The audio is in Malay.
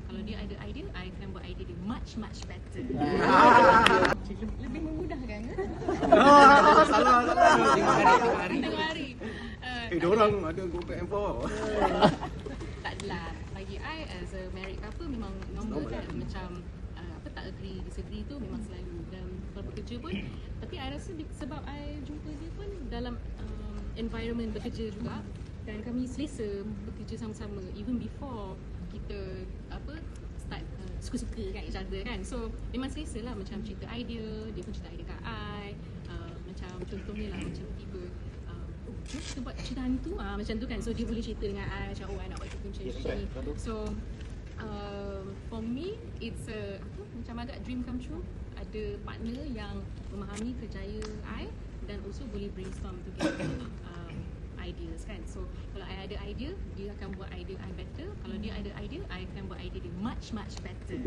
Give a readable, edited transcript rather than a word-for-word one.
Kalau dia ada idea, I akan buat idea dia much better. Lebih memudahkan ke? Salah. Tengok hari. Diorang ada go back and forth. Tak adalah. Bagi I as a married couple memang normal kan. Macam tak agree, disagree tu memang selalu. Dan kalau bekerja pun, tapi I rasa sebab I jumpa dia pun dalam environment bekerja juga, dan kami selesa bekerja sama-sama even before kita start suka-suka kat each other kan. So memang selesa lah, macam cerita idea, dia pun cerita idea kat I. Macam contohnya lah, macam tiba kita buat cerita hantu macam tu kan. So dia boleh cerita dengan I macam, I nak buat cerita macam ni. So for me it's macam agak dream come true. Ada partner yang memahami kerjaya I dan also boleh brainstorm together ideas kan. So kalau I ada idea, dia akan buat idea I better. Kalau dia ada idea, I akan buat idea dia much better.